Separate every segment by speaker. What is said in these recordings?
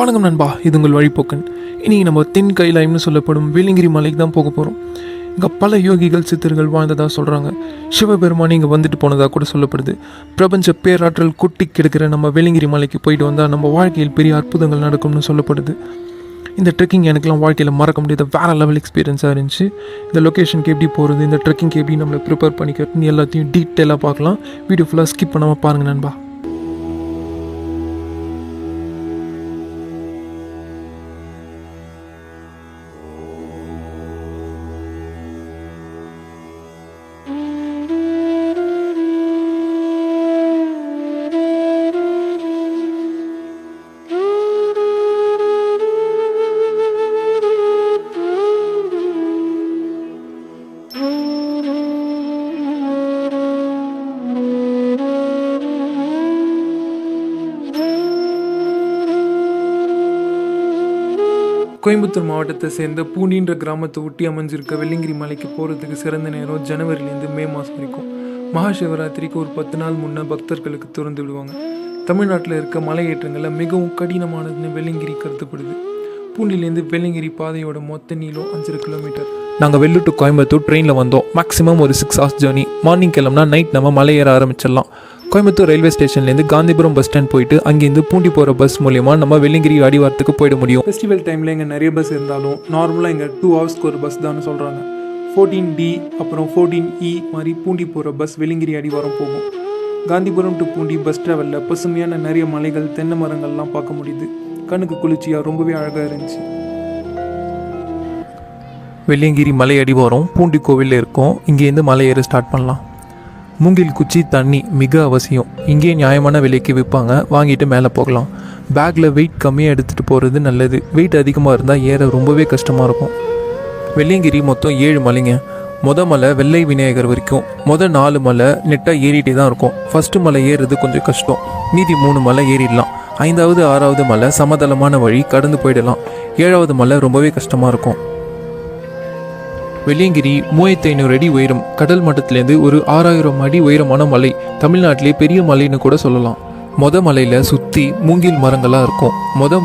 Speaker 1: வணக்கம் நண்பா, இது உங்கள் வழிபோக்கன். இன்றைக்கி நம்ம தென் கைலாயம்னு சொல்லப்படும் வெள்ளிங்கிரி மலைக்கு தான் போக போகிறோம். இங்கே பல யோகிகள் சித்தர்கள் வாழ்ந்ததாக சொல்கிறாங்க. சிவபெருமான் இங்கே வந்துட்டு போனதாக கூட சொல்லப்படுது. பிரபஞ்ச பேராற்றல் கொட்டி கிடக்கிற நம்ம வெள்ளிங்கிரி மலைக்கு போயிட்டு வந்தால் நம்ம வாழ்க்கையில் பெரிய அற்புதங்கள் நடக்கும்னு சொல்லப்படுது. இந்த ட்ரெக்கிங் எனக்குலாம் வாழ்க்கையில் மறக்க முடியாத வேறு லெவல் எக்ஸ்பீரியன்ஸாக இருந்துச்சு. இந்த லொக்கேஷனுக்கு எப்படி போகிறது, இந்த ட்ரெக்கிங்க்கு எப்படி நம்மளை ப்ரிப்பேர் பண்ணிக்கிறதுன்னு எல்லாத்தையும் டீட்டெயிலாக பார்க்கலாம். வீடியோ ஃபுல்லாக ஸ்கிப் பண்ணாமல் பாருங்கள் நண்பா. கோயம்புத்தூர் மாவட்டத்தை சேர்ந்த பூண்டின்ற கிராமத்தை ஒட்டி அமைஞ்சிருக்க வெள்ளிங்கிரி மலைக்கு போகிறதுக்கு சிறந்த நேரம் ஜனவரிலேருந்து மே மாதம் வரைக்கும். மகாசிவராத்திரிக்கு ஒரு 10 நாள் முன்னே பக்தர்களுக்கு திறந்து விடுவாங்க. தமிழ்நாட்டில் இருக்க மலையேற்றங்களில் மிகவும் கடினமானதுன்னு வெள்ளிங்கிரி கருதப்படுது. பூண்டிலேருந்து வெள்ளிங்கிரி பாதையோட மொத்த நீளம் 5 கிலோமீட்டர். நாங்கள் வெள்ளூர் டு கோயம்புத்தூர் ட்ரெயினில் வந்தோம். மேக்ஸிமம் ஒரு 6 hours ஜேர்னி. மார்னிங் கிளம்புனா நைட் நம்ம மலை ஏற ஆரம்பிச்சிடலாம். கோயம்புத்தூர் ரயில்வே ஸ்டேஷன்லேருந்து காந்திபுரம் பஸ் ஸ்டாண்ட் போயிட்டு அங்கேருந்து பூண்டி போகிற பஸ் மூலியமாக நம்ம வெள்ளிங்கிரி அடிவாரத்துக்கு போயிட முடியும். ஃபெஸ்டிவல் டைமில் இங்கே நிறைய பஸ் இருந்தாலும் நார்மலாக இங்கே 2 ஹவர்ஸ்க்கு ஒரு பஸ் தான் சொல்கிறாங்க. 14D அப்புறம் 14E மாதிரி பூண்டி போகிற பஸ் வெள்ளிங்கிரி அடிவாரம் போகும். காந்திபுரம் டு பூண்டி பஸ் ட்ராவலில் பசுமையான நிறைய மலைகள், தென்னை மரங்கள்லாம் பார்க்க முடியுது. கண்ணுக்கு குளிர்ச்சியாக ரொம்பவே அழகாக இருந்துச்சு. வெள்ளியங்கிரி மலை அடிவாரம் பூண்டி கோவிலில் இருக்கும். இங்கேருந்து மலை ஏற ஸ்டார்ட் பண்ணலாம். மூங்கில் குச்சி, தண்ணி மிக அவசியம். இங்கே நியாயமான விலைக்கு விற்பாங்க, வாங்கிட்டு மேலே போகலாம். பேக்கில் வெயிட் கம்மியாக எடுத்துகிட்டு போகிறது நல்லது. வெயிட் அதிகமாக இருந்தால் ஏற ரொம்பவே கஷ்டமாக இருக்கும். வெள்ளியங்கிரி மொத்தம் 7 மலைங்க. மலை வெள்ளை விநாயகர் வரைக்கும். 4 மலை நெட்டாக ஏறிட்டே தான் இருக்கும். ஃபஸ்ட்டு மலை ஏறுறது கொஞ்சம் கஷ்டம். மீதி 3 மலை ஏறிடலாம். 5வது 6வது மலை சமதளமான வழி, கடந்து போயிடலாம். 7வது மலை ரொம்பவே கஷ்டமாக இருக்கும். வெள்ளியங்கிரி 3500 அடி உயரம். கடல் மட்டத்திலேருந்து ஒரு 6000 அடி உயரமான மலை. தமிழ்நாட்டிலே பெரிய மலைன்னு கூட சொல்லலாம். மலையில் சுற்றி மூங்கில் மரங்களாக இருக்கும்.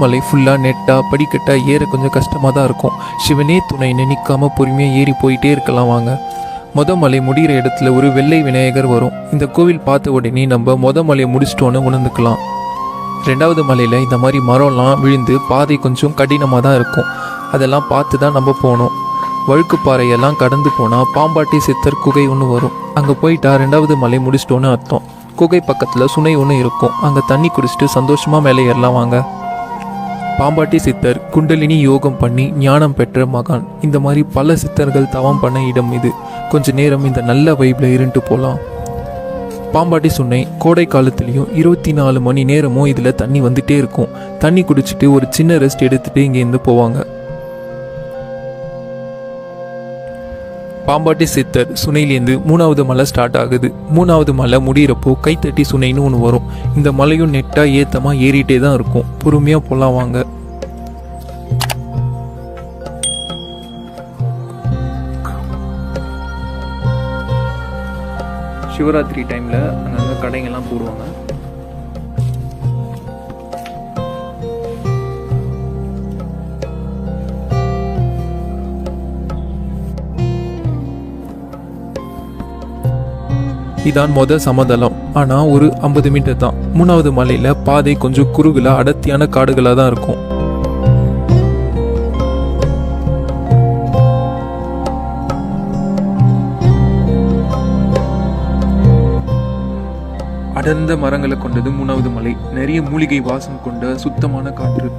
Speaker 1: மலை ஃபுல்லாக நெட்டாக படிக்கட்டாக ஏற கொஞ்சம் கஷ்டமாக தான் இருக்கும். சிவனே துணை நினைக்காம பொறுமையாக ஏறி போயிட்டே இருக்கலாம் வாங்க. மலை முடிகிற இடத்துல ஒரு வெள்ளை விநாயகர் வரும். இந்த கோவில் பார்த்த உடனே நம்ம மலையை முடிச்சிட்டோன்னு உணர்ந்துக்கலாம். 2வது மலையில் இந்த மாதிரி மரம்லாம் விழுந்து பாதை கொஞ்சம் கடினமாக தான் இருக்கும். அதெல்லாம் பார்த்து தான் நம்ம போகணும். வழுக்கு பாறையெல்லாம் கடந்து போனால் பாம்பாட்டி சித்தர் குகை ஒன்று வரும். அங்கே போயிட்டா 2வது மலை முடிச்சிட்டோன்னு அர்த்தம். குகை பக்கத்தில் சுனை ஒன்று இருக்கும். அங்கே தண்ணி குடிச்சிட்டு சந்தோஷமாக மேலே ஏறலாம் வாங்க. பாம்பாட்டி சித்தர் குண்டலினி யோகம் பண்ணி ஞானம் பெற்ற மகான். இந்த மாதிரி பல சித்தர்கள் தவம் பண்ண இடம் இது. கொஞ்ச நேரம் இந்த நல்ல வைப்பில் இருந்துட்டு போகலாம். பாம்பாட்டி சுனை கோடை காலத்துலேயும் 24 மணி நேரமும் இதில் தண்ணி வந்துகிட்டே இருக்கும். தண்ணி குடிச்சிட்டு ஒரு சின்ன ரெஸ்ட் எடுத்துகிட்டு இங்கேருந்து போவாங்க. பாம்பாட்டி சித்தர் சுனையிலேருந்து 3வது மலை ஸ்டார்ட் ஆகுது. 3வது மலை முடிகிறப்போ கைத்தட்டி சுனைன்னு ஒன்று வரும். இந்த மலையும் நெட்டாக ஏற்றமாக ஏறிட்டே தான் இருக்கும். பொறுமையாக போகலாம் வாங்க. சிவராத்திரி டைமில் அங்கங்கே கடைங்கள்லாம் போடுவாங்க. இதான் சமதளம். ஆனால் ஒரு 50 மீட்டர் தான். 3வது மலையில் பாதை கொஞ்சம் குறுகலாக அடர்த்தியான காடுகளாக தான் இருக்கும். அடர்ந்த மரங்களை கொண்டது 3வது மலை. நிறைய மூலிகை வாசம் கொண்ட சுத்தமான காற்று.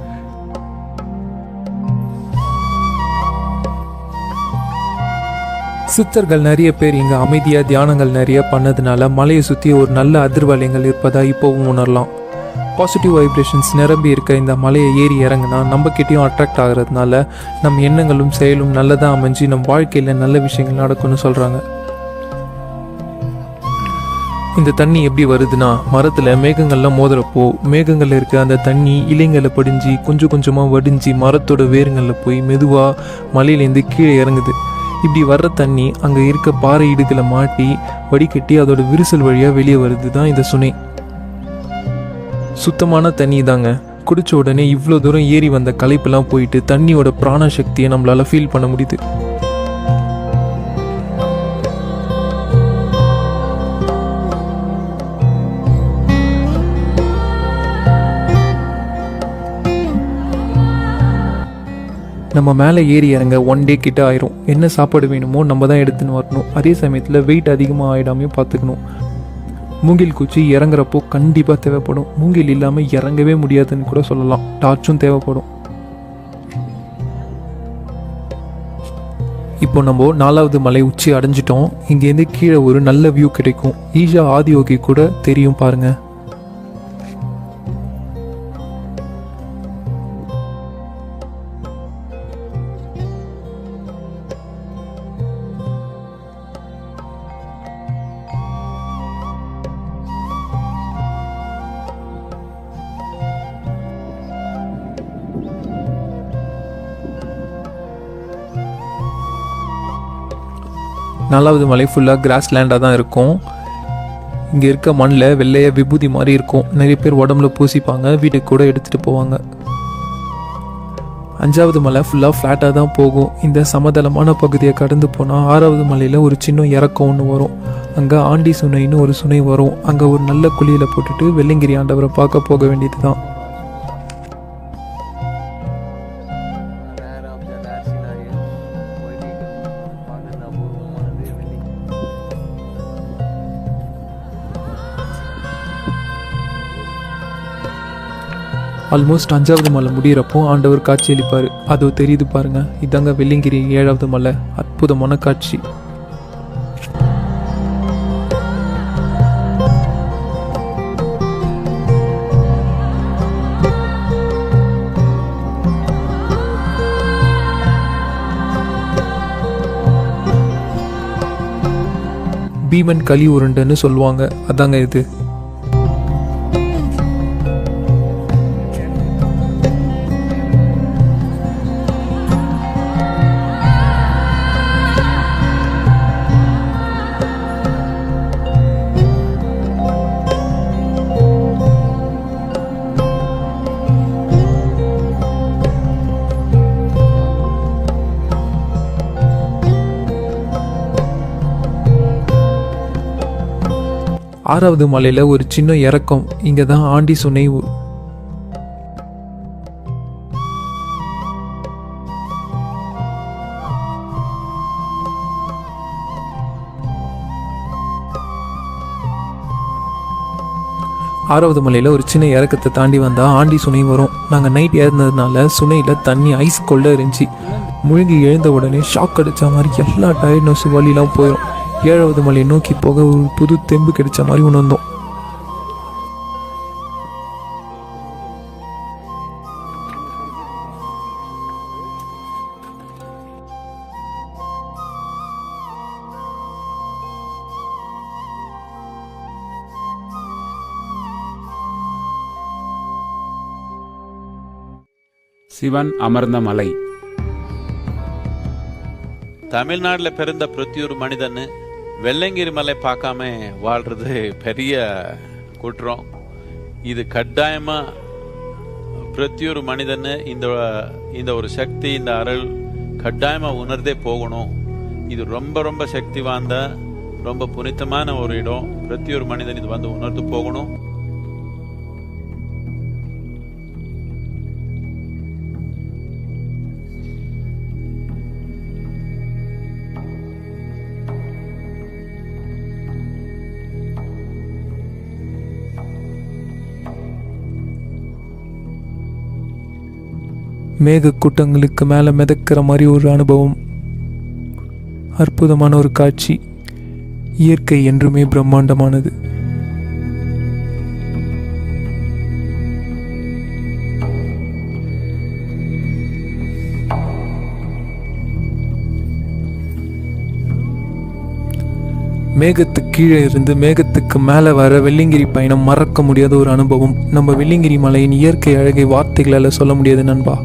Speaker 1: சித்தர்கள் நிறைய பேர் இங்கே அமைதியாக தியானங்கள் நிறைய பண்ணதுனால மலையை சுற்றி ஒரு நல்ல அதிர்வலைகள் இருப்பதாக இப்போவும் உணரலாம். பாசிட்டிவ் வைப்ரேஷன்ஸ் நிரம்பி இருக்க இந்த மலையை ஏறி இறங்கினா நம்மக்கிட்டையும் அட்ராக்ட் ஆகிறதுனால நம் எண்ணங்களும் செயலும் நல்லதாக அமைஞ்சு நம் வாழ்க்கையில் நல்ல விஷயங்கள் நடக்கும்னு சொல்கிறாங்க. இந்த தண்ணி எப்படி வருதுன்னா, மரத்தில் மேகங்கள்லாம் மோதுறப்போ மேகங்களில் இருக்க அந்த தண்ணி இலைங்களை படிஞ்சு கொஞ்சம் கொஞ்சமாக வடிஞ்சு மரத்தோட வேருங்களில் போய் மெதுவாக மலையிலேருந்து கீழே இறங்குது. இப்படி வர்ற தண்ணி அங்கே இருக்க பாறை இடுகளை மாட்டி வடிகட்டி அதோட விரிசல் வழியாக வெளியே வருது தான் இந்த சுனை. சுத்தமான தண்ணி தாங்க. குடிச்ச உடனே இவ்வளோ தூரம் ஏறி வந்த களைப்பெல்லாம் போயிட்டு தண்ணியோட பிராண சக்தியை நம்மளால ஃபீல் பண்ண முடியுது. நம்ம மேலே ஏறி இறங்க 1 டே கிட்ட ஆயிரும். என்ன சாப்பாடு வேணுமோ நம்ம தான் எடுத்துன்னு வரணும். அதே சமயத்தில் வெயிட் அதிகமாக ஆகிடாமையும் பார்த்துக்கணும். மூங்கில் குச்சி இறங்குறப்போ கண்டிப்பாக தேவைப்படும். மூங்கில் இல்லாமல் இறங்கவே முடியாதுன்னு கூட சொல்லலாம். டார்ச்சும் தேவைப்படும். இப்போ நம்ம 4வது மலை உச்சி அடைஞ்சிட்டோம். இங்கேருந்து கீழே ஒரு நல்ல வியூ கிடைக்கும். ஈஷா ஆதியோகி கூட தெரியும் பாருங்க. நாலாவது மலை ஃபுல்லாக கிராஸ் லேண்டாக தான் இருக்கும். இங்கே இருக்க மண்ணில் வெள்ளைய விபூதி மாதிரி இருக்கும். நிறைய பேர் உடம்புல பூசிப்பாங்க, வீட்டுக்கு கூட எடுத்துகிட்டு போவாங்க. 5வது மலை ஃபுல்லாக ஃப்ளாட்டாக தான் போகும். இந்த சமதளமான பகுதியை கடந்து போனால் 6வது மலையில் ஒரு சின்ன இறக்கம் ஒன்று வரும். அங்கே ஆண்டி சுனைன்னு ஒரு சுனை வரும். அங்கே ஒரு நல்ல குழியில் போட்டுட்டு வெள்ளிங்கிரி ஆண்டவரை பார்க்க போக வேண்டியது தான். ஆல்மோஸ்ட் 5வது மலை முடிகிறப்போ ஆண்டவர் காட்சி அளிப்பார். அதோ தெரியுது பாருங்க, இதாங்க வெள்ளிங்கிரி 7வது மலை. அற்புதமான காட்சி. பீமன் களி உருண்டைன்னு சொல்லுவாங்க, அதாங்க இது. ஆறாவது மலையில் ஒரு சின்ன இறக்கம். இங்கே தான் ஆண்டி சுனை. 6வது மலையில் ஒரு சின்ன இறக்கத்தை தாண்டி வந்தால் ஆண்டி சுனை வரும். நாங்கள் நைட் ஏறினதுனால சுனையில் தண்ணி ஐஸ் கொள்ள இருந்துச்சு. முழுகி எழுந்த உடனே ஷாக் அடித்த மாதிரி எல்லா டயர்ட்னஸ் வலிலாம் போயிடும். 7வது மலையை நோக்கி போக ஒரு புது தெம்பு கிடைச்ச மாதிரி உணர்ந்தோம்.
Speaker 2: சிவன் அமர்ந்த மலை.
Speaker 3: தமிழ்நாட்டில் பிறந்த பிரத்தியொரு மனிதன் வெள்ளங்கிரி மலை பார்க்காம வாழ்றது பெரிய குற்றம். இது கட்டாயமாக பிரத்தியொரு மனிதன் இந்த ஒரு சக்தி, இந்த அருள் கட்டாயமாக உணர்ந்தே போகணும். இது ரொம்ப ரொம்ப சக்தி வாய்ந்த, ரொம்ப புனிதமான ஒரு இடம். பிரத்தியொரு மனிதன் இது வந்து உணர்ந்து போகணும்.
Speaker 1: மேகக்கூட்டங்களுக்கு மேலே மிதக்கிற மாதிரி ஒரு அனுபவம். அற்புதமான ஒரு காட்சி. இயற்கை என்றுமே பிரம்மாண்டமானது. மேகத்துக்கு கீழே இருந்து மேகத்துக்கு மேலே வர வெள்ளிங்கிரி பயணம் மறக்க முடியாத ஒரு அனுபவம். நம்ம வெள்ளிங்கிரி மலையின் இயற்கை அழகை வார்த்தைகளால் சொல்ல முடியாது நண்பா.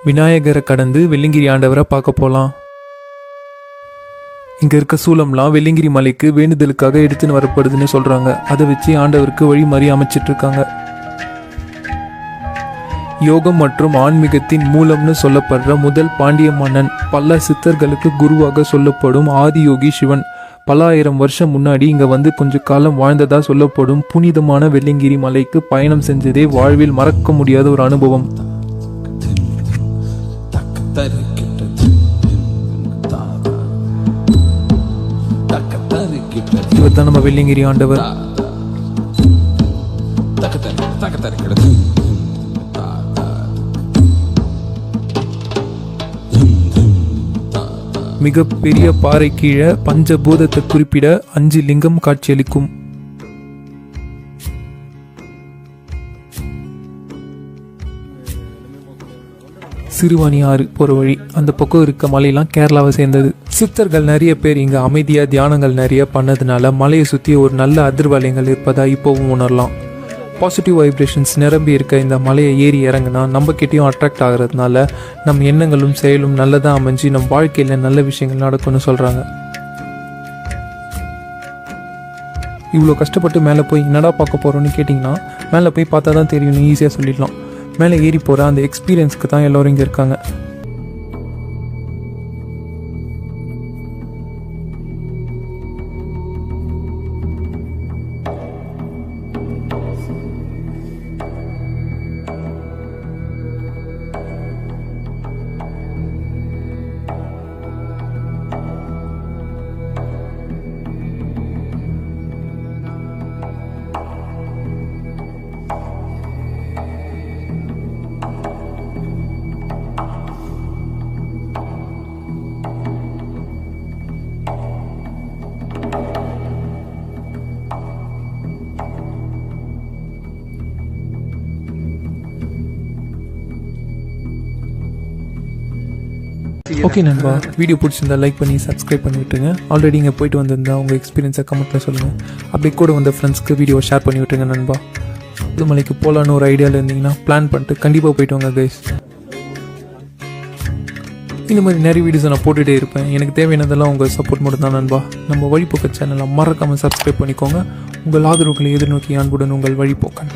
Speaker 1: விநாயகரை கடந்து வெள்ளிங்கிரி ஆண்டவரை பார்க்க போகலாம். இங்கே இருக்க சூளம்லாம் வெள்ளிங்கிரி மலைக்கு வேண்டுதலுக்காக எடுத்துன்னு வரப்படுதுன்னு சொல்கிறாங்க. அதை வச்சு ஆண்டவருக்கு வழி மாறி அமைச்சிட்டு இருக்காங்க. யோகம் மற்றும் ஆன்மீகத்தின் மூலம்னு சொல்லப்படுற முதல் பாண்டிய மன்னன், பல சித்தர்களுக்கு குருவாக சொல்லப்படும் ஆதியோகி சிவன் பல ஆயிரம் வருஷம் முன்னாடி இங்கே வந்து கொஞ்ச காலம் வாழ்ந்ததா சொல்லப்படும் புனிதமான வெள்ளிங்கிரி மலைக்கு பயணம் செஞ்சதே வாழ்வில் மறக்க முடியாத ஒரு அனுபவம். இவர் தான் நம்ம வெள்ளிங்கிரி ஆண்டவர். மிக பெரிய பாறை கீழே பஞ்சபூதத்தை குறிப்பிட 5 லிங்கம் காட்சியளிக்கும். சிறுவாணி ஆறு போற வழி அந்த பக்கம் இருக்க மலையெல்லாம் கேரளாவை சேர்ந்தது. சித்தர்கள் நிறைய பேர் இங்க அமைதியா தியானங்கள் நிறைய பண்ணதுனால மலையை சுத்தி ஒரு நல்ல அதிர்வலைகள் இருப்பதா இப்போவும் உணரலாம். பாசிட்டிவ் வைப்ரேஷன்ஸ் நிரம்பி இருக்க இந்த மலையை ஏறி இறங்குனா நம்ம கிட்டேயும் அட்ராக்ட் ஆகிறதுனால நம் எண்ணங்களும் செயலும் நல்லதாக அமைஞ்சு நம் வாழ்க்கையில் நல்ல விஷயங்கள் நடக்கும்னு சொல்கிறாங்க. இவ்வளோ கஷ்டப்பட்டு மேலே போய் என்னடா பார்க்க போகிறோன்னு கேட்டிங்கன்னா மேலே போய் பார்த்தா தான் தெரியும்னு ஈஸியாக சொல்லிடலாம். மேலே ஏறி போகிற அந்த எக்ஸ்பீரியன்ஸ்க்கு தான் எல்லோரும் இங்கே இருக்காங்க. ஓகே நண்பா, வீடியோ பிடிச்சிருந்தா லைக் பண்ணி சப்ஸ்கிரைப் பண்ணி விட்டுருங்க. ஆல்ரெடி இங்கே போயிட்டு வந்திருந்தா உங்கள் எக்ஸ்பீரியன்ஸை கமெண்ட்டில் சொல்லுங்கள். அப்படி கூட வந்த ஃப்ரெண்ட்ஸ்க்கு வீடியோவை ஷேர் பண்ணி விட்டுருங்க நண்பா. புதுமலைக்கு போகலான்னு ஒரு ஐடியாவில் இருந்தீங்கன்னா பிளான் பண்ணிட்டு கண்டிப்பாக போயிட்டு வாங்க கைஸ். இந்த மாதிரி நிறைய வீடியோஸை நான் போட்டுகிட்டே இருப்பேன். எனக்கு தேவையானதெல்லாம் உங்கள் சப்போர்ட் மட்டும் தான் நண்பா. நம்ம வழிபோக்க சேனலை மறக்காமல் சப்ஸ்கிரைப் பண்ணிக்கோங்க. உங்கள் ஆதரவுகளை எதிர்நோக்கி அன்புடன் உங்கள் வழிபோக்கன்.